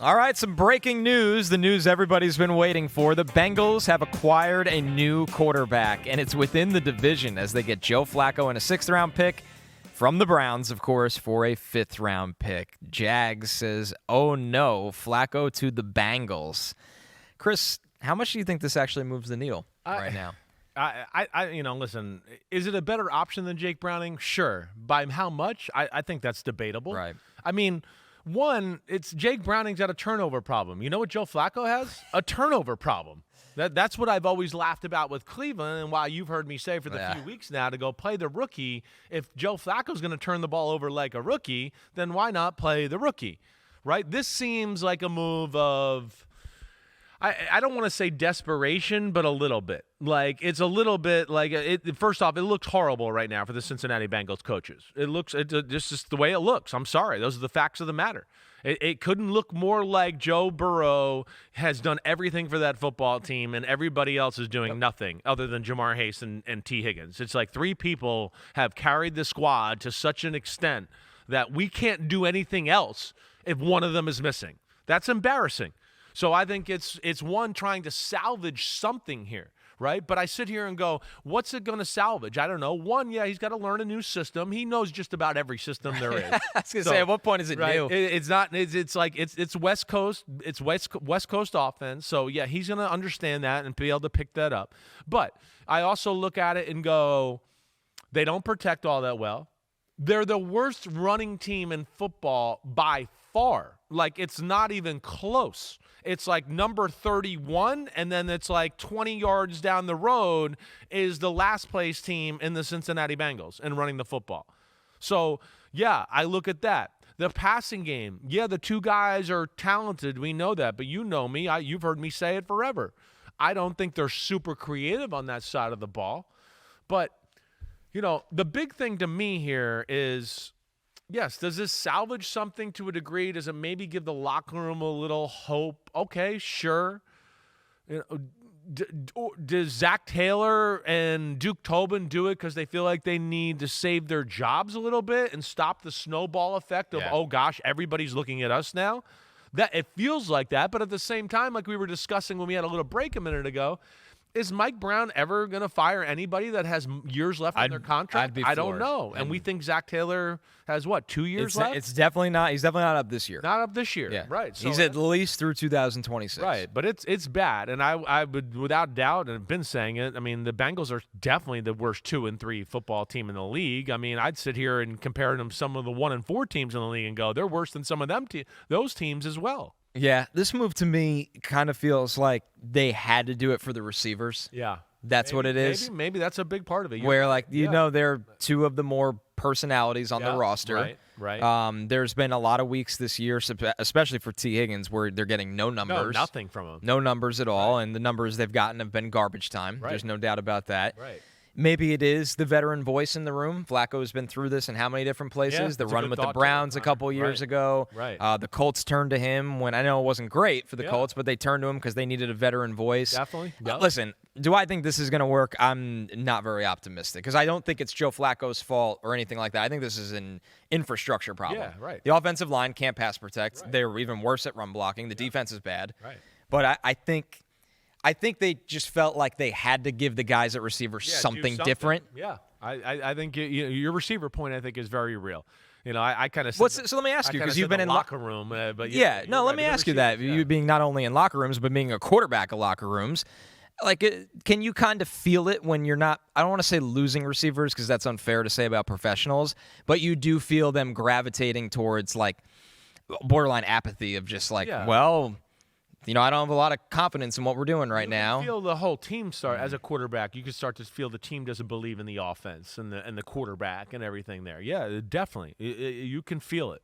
All right, some breaking news, the news everybody's been waiting for. The Bengals have acquired a new quarterback, and it's within the division as they get Joe Flacco and a 6th-round pick from the Browns, of course, for a 5th-round pick. Jags says, oh no, Flacco to the Bengals. Chris, how much do you think this actually moves the needle right now? Listen, is it a better option than Jake Browning? Sure. By how much? I think that's debatable. Right. I mean, one, it's Jake Browning's got a turnover problem. You know what Joe Flacco has? A turnover problem. That's what I've always laughed about with Cleveland, and why you've heard me say for the few weeks now to go play the rookie. If Joe Flacco's going to turn the ball over like a rookie, then why not play the rookie, right? This seems like a move of, I don't want to say desperation, but a little bit. Like, it's a little bit like, first off, it looks horrible right now for the Cincinnati Bengals coaches. It's just the way it looks. I'm sorry. Those are the facts of the matter. It couldn't look more like Joe Burrow has done everything for that football team and everybody else is doing nothing other than Jamar Chase and T. Higgins. It's like 3 people have carried the squad to such an extent that we can't do anything else if one of them is missing. That's embarrassing. So I think it's one trying to salvage something here, right? But I sit here and go, what's it going to salvage? I don't know. One, he's got to learn a new system. He knows just about every system there is. I was going to say, at what point is it new? It's not. It's like it's West Coast. It's West Coast offense. So yeah, he's going to understand that and be able to pick that up. But I also look at it and go, they don't protect all that well. They're the worst running team in football by far. Like, it's not even close. It's like number 31, and then it's like 20 yards down the road is the last place team in the Cincinnati Bengals in running the football. So, yeah, I look at that. The passing game, yeah, the 2 guys are talented. We know that, but you know me. You've heard me say it forever. I don't think they're super creative on that side of the ball. But, the big thing to me here is, yes, does this salvage something to a degree? Does it maybe give the locker room a little hope? Okay, sure. Does Zach Taylor and Duke Tobin do it because they feel like they need to save their jobs a little bit and stop the snowball effect of, oh gosh, everybody's looking at us now? That it feels like that, but at the same time, like we were discussing when we had a little break a minute ago, is Mike Brown ever going to fire anybody that has years left on their contract? I don't know. And we think Zach Taylor has, 2 years left? It's definitely not. He's definitely not up this year. Not up this year. Yeah. Right. So he's at least through 2026. Right. But it's bad. And I would, without doubt, and I've been saying it, I mean, the Bengals are definitely the worst 2 and 3 football team in the league. I mean, I'd sit here and compare them to some of the 1 and 4 teams in the league and go, they're worse than some of them those teams as well. Yeah, this move to me kind of feels like they had to do it for the receivers. Yeah. That's what it is. Maybe that's a big part of it. Where, they're 2 of the more personalities on the roster. Right. There's been a lot of weeks this year, especially for T. Higgins, where they're getting no numbers. No, nothing from him. No numbers at all, and the numbers they've gotten have been garbage time. Right. There's no doubt about that. Right. Maybe it is the veteran voice in the room. Flacco's been through this in how many different places? Yeah, the run with the Browns a couple years ago. Right. The Colts turned to him when I know it wasn't great for the Colts, but they turned to him because they needed a veteran voice. Definitely. Yep. Listen, do I think this is going to work? I'm not very optimistic because I don't think it's Joe Flacco's fault or anything like that. I think this is an infrastructure problem. Yeah, right. The offensive line can't pass protect. Right. They're even worse at run blocking. The defense is bad. Right. But I think they just felt like they had to give the guys at receiver something different. Yeah, I think your receiver point, I think, is very real. I kind of so let me ask you, because you've been in locker room, but let me ask you that. You being not only in locker rooms but being a quarterback of locker rooms, like, can you kind of feel it when you're not? I don't want to say losing receivers because that's unfair to say about professionals, but you do feel them gravitating towards like borderline apathy of just like, well. I don't have a lot of confidence in what we're doing right now. You feel the whole team start as a quarterback. You can start to feel the team doesn't believe in the offense and the quarterback and everything there. Yeah, definitely. You can feel it.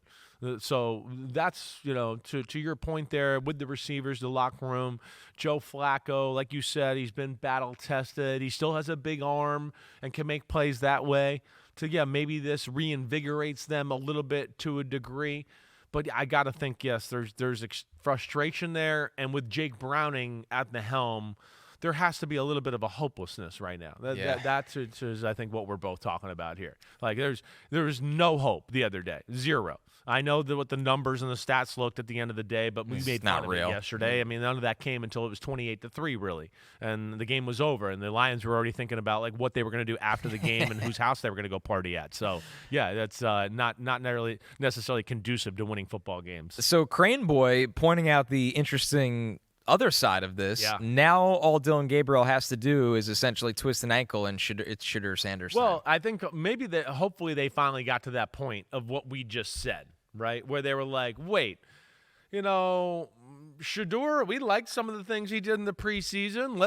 So that's, to your point there with the receivers, the locker room, Joe Flacco, like you said, he's been battle tested. He still has a big arm and can make plays that way. So, maybe this reinvigorates them a little bit to a degree. But I got to think, yes, there's frustration there. And with Jake Browning at the helm, there has to be a little bit of a hopelessness right now. That's I think what we're both talking about here. Like there was no hope the other day, zero. I know what the numbers and the stats looked at the end of the day, but we made fun of it yesterday. I mean, none of that came until it was 28-3, really, and the game was over, and the Lions were already thinking about like what they were going to do after the game and whose house they were going to go party at. So, yeah, that's not necessarily conducive to winning football games. So, Crane Boy pointing out the interesting other side of this. Yeah. Now all Dylan Gabriel has to do is essentially twist an ankle, and it's Shedeur Sanders. Well, I think maybe hopefully they finally got to that point of what we just said. Right, where they were like, wait, Shedeur, we liked some of the things he did in the preseason.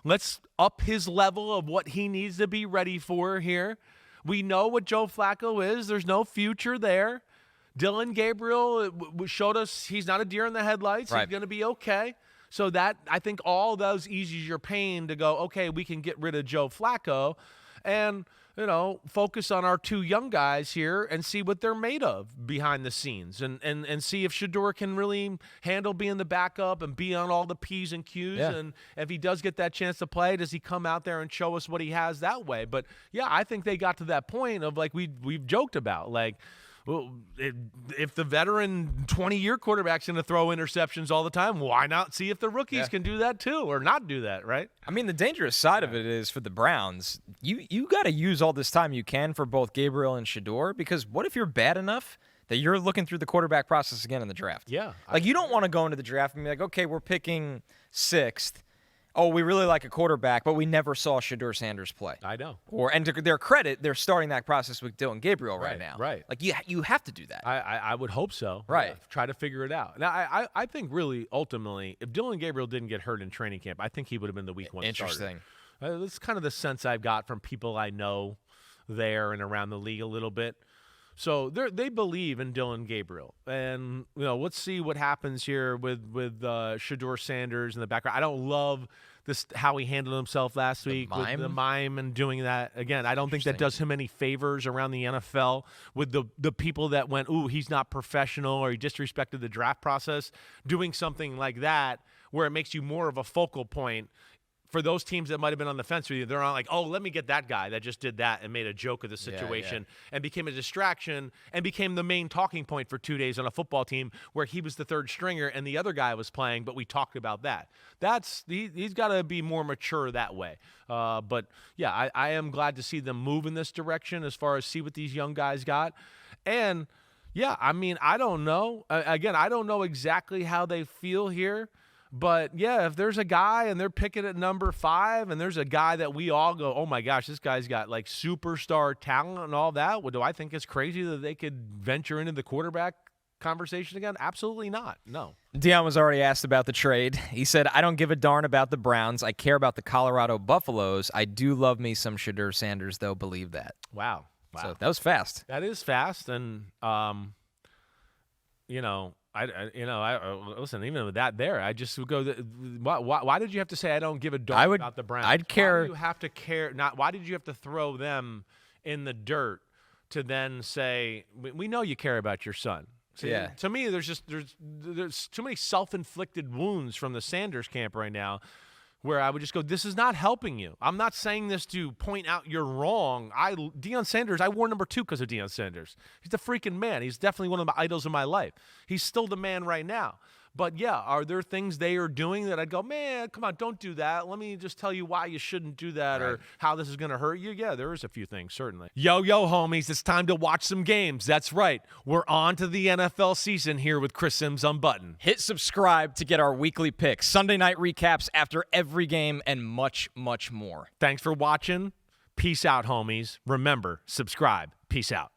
Let's up his level of what he needs to be ready for here. We know what Joe Flacco is. There's no future there. Dylan Gabriel showed us he's not a deer in the headlights. Right. He's going to be okay. So that, I think all those eases your pain to go, okay, we can get rid of Joe Flacco and focus on our two young guys here and see what they're made of behind the scenes and see if Shedeur can really handle being the backup and be on all the P's and Q's. Yeah. And if he does get that chance to play, does he come out there and show us what he has that way? But, yeah, I think they got to that point of, like, we've joked about, like, well, if the veteran 20-year quarterback's going to throw interceptions all the time, why not see if the rookies can do that too or not do that, right? I mean, the dangerous side of it is for the Browns, you got to use all this time you can for both Gabriel and Shedeur, because what if you're bad enough that you're looking through the quarterback process again in the draft? Yeah. Like, you don't want to go into the draft and be like, okay, we're picking 6th. Oh, we really like a quarterback, but we never saw Shedeur Sanders play. I know. And to their credit, they're starting that process with Dylan Gabriel right now. Right. Like, you have to do that. I would hope so. Right. Try to figure it out. Now, I think really, ultimately, if Dylan Gabriel didn't get hurt in training camp, I think he would have been the week 1 Interesting. starter. That's kind of the sense I've got from people I know there and around the league a little bit. So they believe in Dylan Gabriel, and let's see what happens here with Shedeur Sanders in the background. I don't love this how he handled himself last week with the mime and doing that again. I don't think that does him any favors around the NFL with the people that went, ooh, he's not professional or he disrespected the draft process. Doing something like that where it makes you more of a focal point. For those teams that might have been on the fence with you, they're on like, oh, let me get that guy that just did that and made a joke of the situation and became a distraction and became the main talking point for 2 days on a football team where he was the third stringer and the other guy was playing, but we talked about that. He's got to be more mature that way. But, yeah, I am glad to see them move in this direction as far as see what these young guys got. And, yeah, I mean, I don't know. Again, I don't know exactly how they feel here. But, yeah, if there's a guy and they're picking at number 5 and there's a guy that we all go, oh, my gosh, this guy's got, like, superstar talent and all that, do I think it's crazy that they could venture into the quarterback conversation again? Absolutely not. No. Deion was already asked about the trade. He said, I don't give a darn about the Browns. I care about the Colorado Buffaloes. I do love me some Shedeur Sanders, though. Believe that. Wow. So that was fast. That is fast. And, listen, even with that there, I just would go, why did you have to say I don't give a darn about the Browns? I'd care. Why do you have to care? Why did you have to throw them in the dirt to then say, we know you care about your son? See, yeah. To me, there's too many self-inflicted wounds from the Sanders camp right now where I would just go, this is not helping you. I'm not saying this to point out you're wrong. Deion Sanders, I wore number 2 because of Deion Sanders. He's the freaking man. He's definitely one of my idols in my life. He's still the man right now. But, yeah, are there things they are doing that I'd go, man, come on, don't do that. Let me just tell you why you shouldn't do that or how this is going to hurt you. Yeah, there is a few things, certainly. Yo, homies, it's time to watch some games. That's right. We're on to the NFL season here with Chris Simms Unbuttoned. Hit subscribe to get our weekly picks, Sunday night recaps after every game, and much, much more. Thanks for watching. Peace out, homies. Remember, subscribe. Peace out.